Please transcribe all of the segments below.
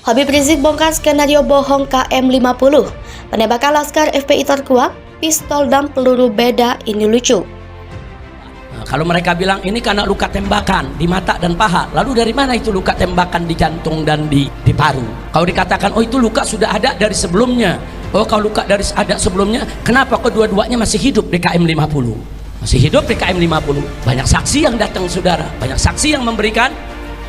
Habib Rizik bongkar skenario bohong KM50. Penembakan Laskar FPI terkuak, pistol dan peluru beda, ini lucu. Kalau mereka bilang ini karena luka tembakan di mata dan paha, lalu dari mana itu luka tembakan di jantung dan di paru? Kalau dikatakan oh itu luka sudah ada dari sebelumnya, oh kalau luka dari ada sebelumnya, kenapa kedua-duanya masih hidup di KM50? Masih hidup di KM50. Banyak saksi yang datang saudara, banyak saksi yang memberikan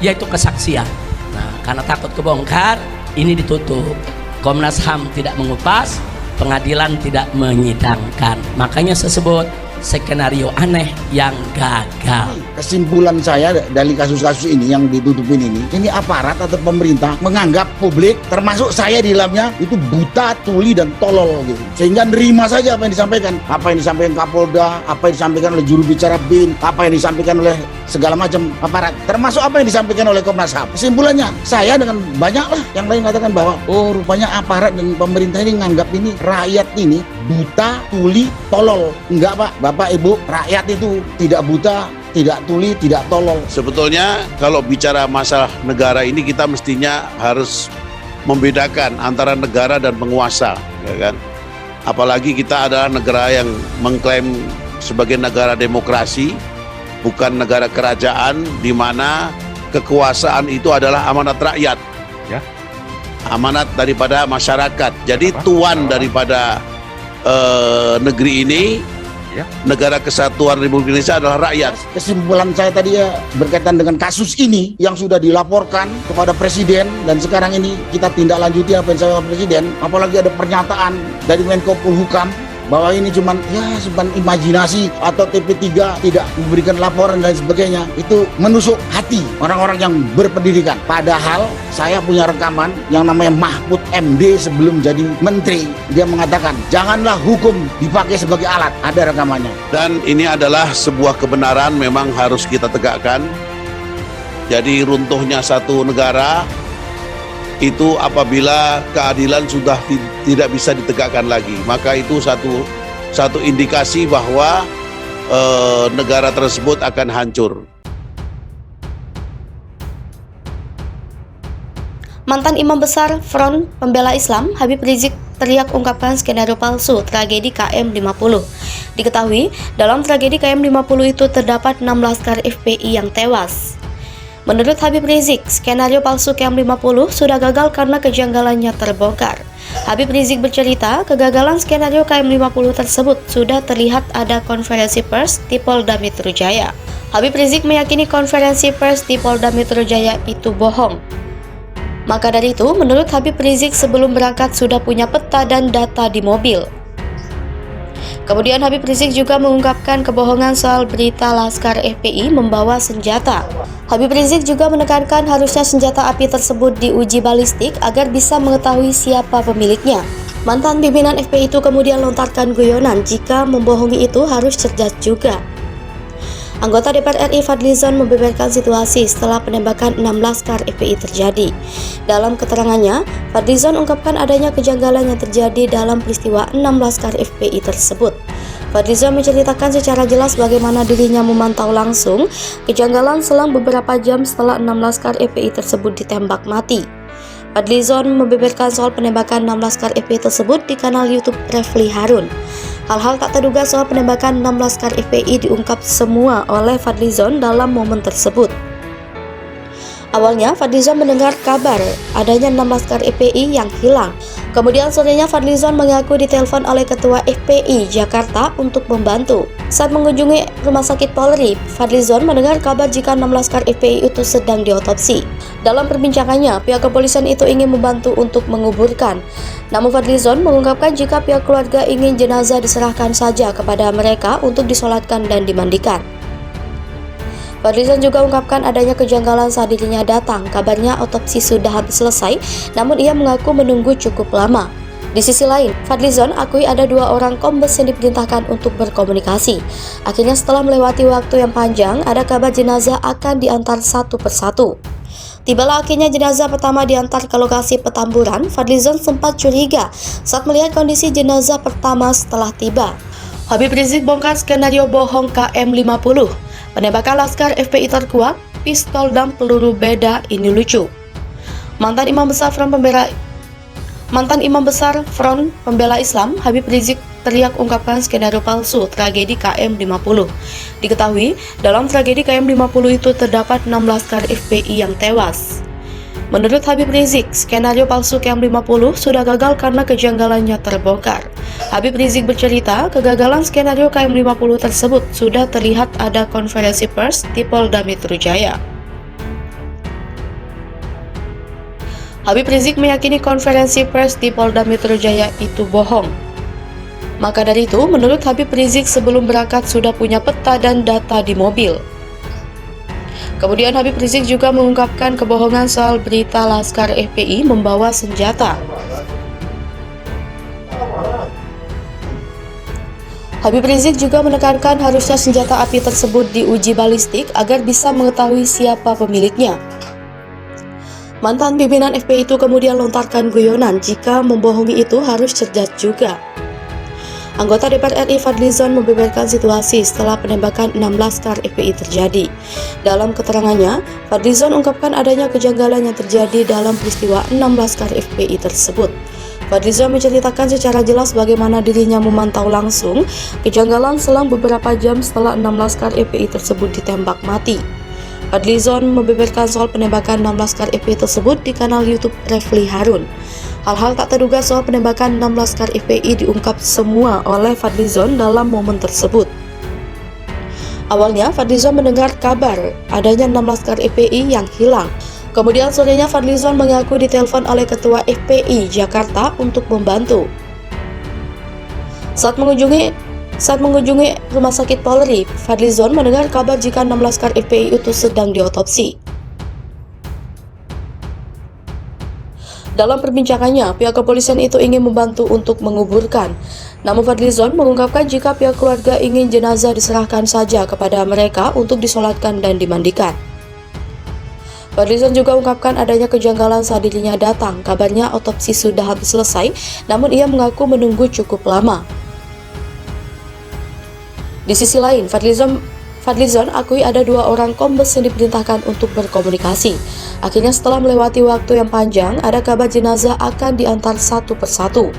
yaitu kesaksian. Nah, karena takut kebongkar, ini ditutup. Komnas HAM tidak mengupas, pengadilan tidak menyidangkan. Makanya saya sebut skenario aneh yang gagal. Kesimpulan saya dari kasus-kasus ini yang ditutupin ini aparat atau pemerintah menganggap publik, termasuk saya di dalamnya, itu buta, tuli, dan tolol gitu. Sehingga nerima saja apa yang disampaikan. Apa yang disampaikan Kapolda, apa yang disampaikan oleh juru bicara BIN, apa yang disampaikan oleh segala macam aparat, termasuk apa yang disampaikan oleh Komnas HAM. Kesimpulannya, saya dengan banyak lah yang lain katakan bahwa oh rupanya aparat dan pemerintah ini menganggap ini rakyat ini buta, tuli, tolol. Enggak Pak, Bapak Ibu, rakyat itu tidak buta, tidak tuli, tidak tolol. Sebetulnya kalau bicara masalah negara ini kita mestinya harus membedakan antara negara dan penguasa, ya kan? Apalagi kita adalah negara yang mengklaim sebagai negara demokrasi, bukan negara kerajaan di mana kekuasaan itu adalah amanat rakyat, ya, amanat daripada masyarakat. Jadi tuan daripada negeri ini, ya, Negara Kesatuan Republik Indonesia adalah rakyat. Kesimpulan saya tadi ya berkaitan dengan kasus ini yang sudah dilaporkan kepada Presiden dan sekarang ini kita tindak lanjuti apa yang saya Presiden. Apalagi ada pernyataan dari Menko Polhukam bahwa ini cuman imajinasi atau TP3 tidak memberikan laporan dan sebagainya. Itu menusuk hati orang-orang yang berpendidikan. Padahal saya punya rekaman yang namanya Mahfud MD sebelum jadi menteri. Dia mengatakan janganlah hukum dipakai sebagai alat. Ada rekamannya. Dan ini adalah sebuah kebenaran memang harus kita tegakkan. Jadi runtuhnya satu negara itu apabila keadilan sudah tidak bisa ditegakkan lagi, maka itu satu indikasi bahwa negara tersebut akan hancur. Mantan Imam Besar Front Pembela Islam Habib Rizik teriak ungkapkan skenario palsu tragedi KM50. Diketahui, dalam tragedi KM50 itu terdapat 6 laskar FPI yang tewas. Menurut Habib Rizik, skenario palsu KM50 sudah gagal karena kejanggalannya terbongkar. Habib Rizik bercerita, kegagalan skenario KM50 tersebut sudah terlihat ada konferensi pers di Polda Metro Jaya. Habib Rizik meyakini konferensi pers di Polda Metro Jaya itu bohong. Maka dari itu, menurut Habib Rizik sebelum berangkat sudah punya peta dan data di mobil. Kemudian Habib Rizik juga mengungkapkan kebohongan soal berita Laskar FPI membawa senjata. Habib Rizik juga menekankan harusnya senjata api tersebut diuji balistik agar bisa mengetahui siapa pemiliknya. Mantan pimpinan FPI itu kemudian lontarkan guyonan jika membohongi itu harus cerdas juga. Anggota DPR RI Fadlizon membeberkan situasi setelah penembakan 6 laskar FPI terjadi. Dalam keterangannya, Fadlizon ungkapkan adanya kejanggalan yang terjadi dalam peristiwa 6 laskar FPI tersebut. Fadlizon menceritakan secara jelas bagaimana dirinya memantau langsung kejanggalan selang beberapa jam setelah 6 laskar FPI tersebut ditembak mati. Fadlizon membeberkan soal penembakan 6 laskar FPI tersebut di kanal YouTube Refli Harun. Hal-hal tak terduga soal penembakan 6 laskar FPI diungkap semua oleh Fadlizon dalam momen tersebut. Awalnya, Fadlizon mendengar kabar adanya 6 laskar FPI yang hilang. Kemudian sorenya Fadlizon mengaku ditelepon oleh Ketua FPI Jakarta untuk membantu. Saat mengunjungi Rumah Sakit Polri, Fadlizon mendengar kabar jika 6 laskar FPI itu sedang diotopsi. Dalam perbincangannya, pihak kepolisian itu ingin membantu untuk menguburkan. Namun Fadlizon mengungkapkan jika pihak keluarga ingin jenazah diserahkan saja kepada mereka untuk disolatkan dan dimandikan. Fadlizon juga ungkapkan adanya kejanggalan saat dirinya datang. Kabarnya otopsi sudah habis selesai, namun ia mengaku menunggu cukup lama. Di sisi lain, Fadlizon akui ada 2 orang kombes yang diperintahkan untuk berkomunikasi. Akhirnya setelah melewati waktu yang panjang, ada kabar jenazah akan diantar satu persatu. Tibalah akhirnya jenazah pertama diantar ke lokasi Petamburan. Fadlizon sempat curiga saat melihat kondisi jenazah pertama setelah tiba. Habib Rizik bongkar skenario bohong KM50. Penembakan Laskar FPI terkuak, pistol dan peluru beda, ini lucu. Mantan Imam Besar Front Pembela Islam Habib Rizik teriak ungkapkan skenario palsu tragedi KM 50. Diketahui, dalam tragedi KM 50 itu terdapat 16 laskar FPI yang tewas. Menurut Habib Rizik, skenario palsu KM 50 sudah gagal karena kejanggalannya terbongkar. Habib Rizik bercerita, kegagalan skenario KM 50 tersebut sudah terlihat ada konferensi pers di Polda Metro Jaya. Habib Rizik meyakini konferensi pers di Polda Metro Jaya itu bohong. Maka dari itu, menurut Habib Rizik sebelum berangkat sudah punya peta dan data di mobil. Kemudian Habib Rizik juga mengungkapkan kebohongan soal berita laskar FPI membawa senjata. Habib Rizik juga menekankan harusnya senjata api tersebut diuji balistik agar bisa mengetahui siapa pemiliknya. Mantan pimpinan FPI itu kemudian lontarkan guyonan jika membohongi itu harus cerdas juga. Anggota DPR RI Fadlizon membeberkan situasi setelah penembakan 6 laskar FPI terjadi. Dalam keterangannya, Fadlizon ungkapkan adanya kejanggalan yang terjadi dalam peristiwa 6 laskar FPI tersebut. Fadlizon menceritakan secara jelas bagaimana dirinya memantau langsung kejanggalan selang beberapa jam setelah 6 laskar FPI tersebut ditembak mati. Fadlizon membeberkan soal penembakan 6 laskar FPI tersebut di kanal YouTube Refli Harun. Hal-hal tak terduga soal penembakan 6 laskar FPI diungkap semua oleh Fadlizon dalam momen tersebut. Awalnya, Fadlizon mendengar kabar adanya 6 laskar FPI yang hilang. Kemudian sorenya Fadlizon mengaku ditelepon oleh Ketua FPI Jakarta untuk membantu. Saat mengunjungi Rumah Sakit Polri, Fadlizon mendengar kabar jika 6 laskar FPI itu sedang diotopsi. Dalam perbincangannya, pihak kepolisian itu ingin membantu untuk menguburkan. Namun Fadlizon mengungkapkan jika pihak keluarga ingin jenazah diserahkan saja kepada mereka untuk disolatkan dan dimandikan. Fadlizon juga ungkapkan adanya kejanggalan saat dirinya datang. Kabarnya otopsi sudah habis selesai, namun ia mengaku menunggu cukup lama. Di sisi lain, Fadlizon akui ada 2 orang kombes yang diperintahkan untuk berkomunikasi. Akhirnya setelah melewati waktu yang panjang, ada kabar jenazah akan diantar satu persatu.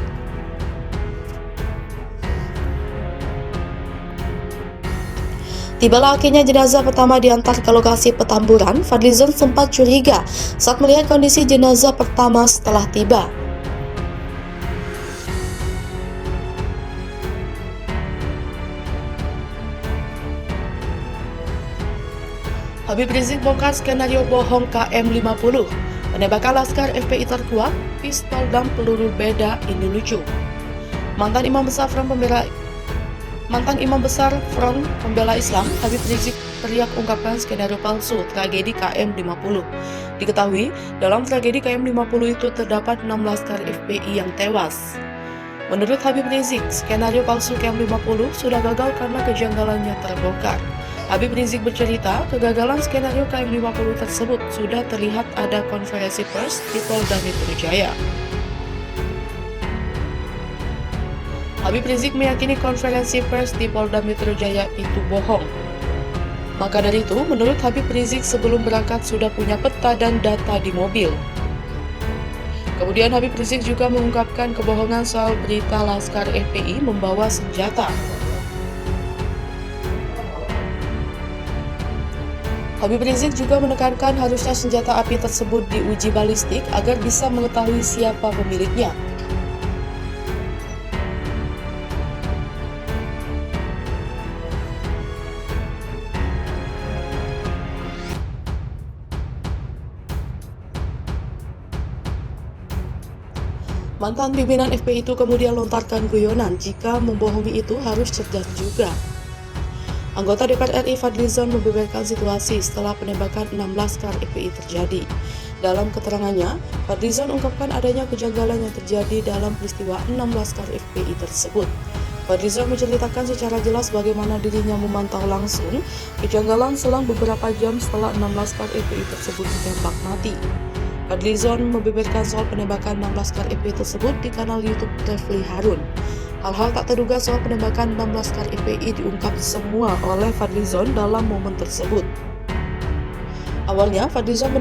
Tibalah akhirnya jenazah pertama diantar ke lokasi Petamburan. Fadlizon sempat curiga saat melihat kondisi jenazah pertama setelah tiba. Habib Rizik bongkar skenario bohong KM 50. Penembakan laskar FPI terkuat, pistol dan peluru beda, ini lucu. Mantan Imam Besar Front Pembela Islam Habib Rizik teriak ungkapkan skenario palsu tragedi KM 50. Diketahui, dalam tragedi KM 50 itu terdapat 6 laskar FPI yang tewas. Menurut Habib Rizik, skenario palsu KM 50 sudah gagal karena kejanggalannya terbongkar. Habib Rizik bercerita, kegagalan skenario KM 50 tersebut sudah terlihat ada konferensi pers di Polda Metro Jaya. Habib Rizik meyakini konferensi pers di Polda Metro Jaya itu bohong. Maka dari itu, menurut Habib Rizik sebelum berangkat sudah punya peta dan data di mobil. Kemudian Habib Rizik juga mengungkapkan kebohongan soal berita laskar FPI membawa senjata. Habib Rizik juga menekankan harusnya senjata api tersebut diuji balistik agar bisa mengetahui siapa pemiliknya. Mantan pimpinan FPI itu kemudian lontarkan guyonan jika membohongi itu harus cerdas juga. Anggota DPR RI Fadlizon membeberkan situasi setelah penembakan 6 laskar FPI terjadi. Dalam keterangannya, Fadlizon ungkapkan adanya kejanggalan yang terjadi dalam peristiwa 6 laskar FPI tersebut. Fadlizon menceritakan secara jelas bagaimana dirinya memantau langsung kejanggalan selang beberapa jam setelah 6 laskar FPI tersebut ditembak mati. Fadlizon membeberkan soal penembakan 6 laskar FPI tersebut di kanal YouTube Refli Harun. Hal-hal tak terduga soal penembakan 6 laskar FPI diungkap semua oleh Fadlizon dalam momen tersebut. Awalnya, Fadlizon